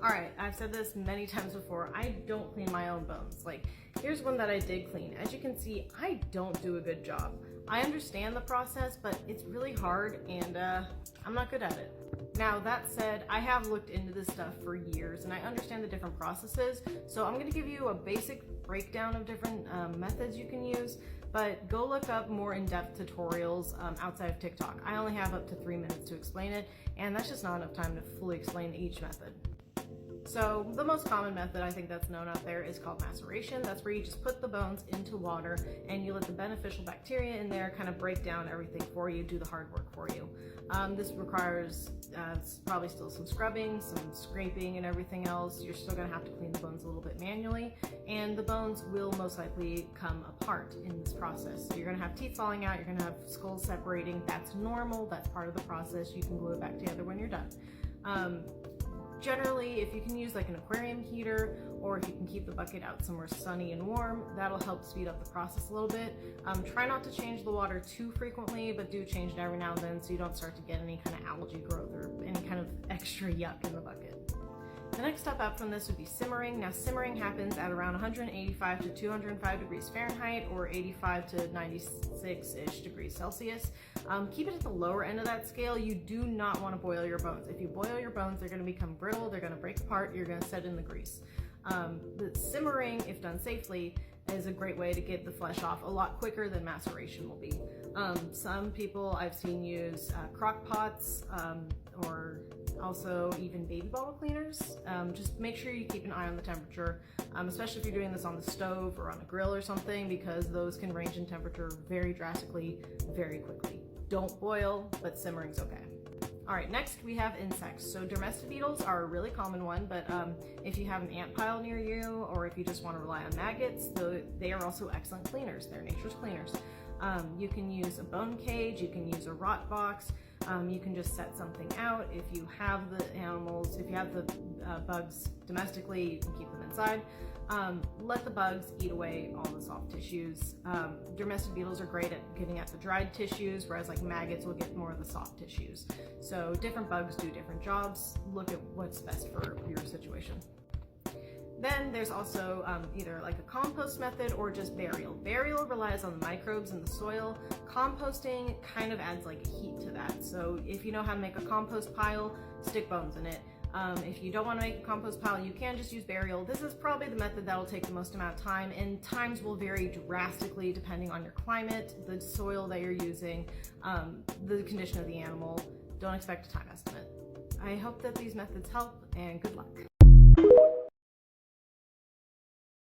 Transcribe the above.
Alright, I've said this many times before, I don't clean my own bones. Like, here's one that I did clean. As you can see, I don't do a good job. I understand the process, but it's really hard and I'm not good at it. Now, that said, I have looked into this stuff for years and I understand the different processes, so I'm going to give you a basic breakdown of different methods you can use, but go look up more in-depth tutorials outside of TikTok. I only have up to 3 minutes to explain it, and that's just not enough time to fully explain each method. So the most common method I think that's known out there is called maceration. That's where you just put the bones into water and you let the beneficial bacteria in there kind of break down everything for you, do the hard work for you. This requires probably still some scrubbing, some scraping and everything else. You're still going to have to clean the bones a little bit manually, and the bones will most likely come apart in this process. So you're going to have teeth falling out, you're going to have skulls separating. That's normal, that's part of the process. You can glue it back together when you're done. Generally, if you can use like an aquarium heater, or if you can keep the bucket out somewhere sunny and warm, that'll help speed up the process a little bit. Try not to change the water too frequently, but do change it every now and then so you don't start to get any kind of algae growth or any kind of extra yuck in the bucket. The next step up from this would be simmering. Now, simmering happens at around 185 to 205 degrees Fahrenheit or 85 to 96-ish degrees Celsius. Keep it at the lower end of that scale. You do not want to boil your bones. If you boil your bones, they're going to become brittle, they're going to break apart, you're going to set in the grease. The simmering, if done safely, is a great way to get the flesh off a lot quicker than maceration will be. Some people I've seen use crock pots or also even baby bottle cleaners. Just make sure you keep an eye on the temperature, especially if you're doing this on the stove or on a grill or something, because those can range in temperature very drastically, very quickly. Don't boil, but simmering's okay. Alright, next we have insects. So dermestid beetles are a really common one, but if you have an ant pile near you, or if you just want to rely on maggots, they are also excellent cleaners. They're nature's cleaners. You can use a bone cage, you can use a rot box, you can just set something out. If you have the animals, if you have the bugs domestically, you can keep them inside. Let the bugs eat away all the soft tissues. Dermestid beetles are great at getting at the dried tissues, whereas like maggots will get more of the soft tissues. So different bugs do different jobs. Look at what's best for your situation. Then there's also either like a compost method or just burial. Burial relies on the microbes in the soil. Composting kind of adds like heat to that. So if you know how to make a compost pile, stick bones in it. If you don't want to make a compost pile, you can just use burial. This is probably the method that'll take the most amount of time, and times will vary drastically depending on your climate, the soil that you're using, the condition of the animal. Don't expect a time estimate. I hope that these methods help, and good luck.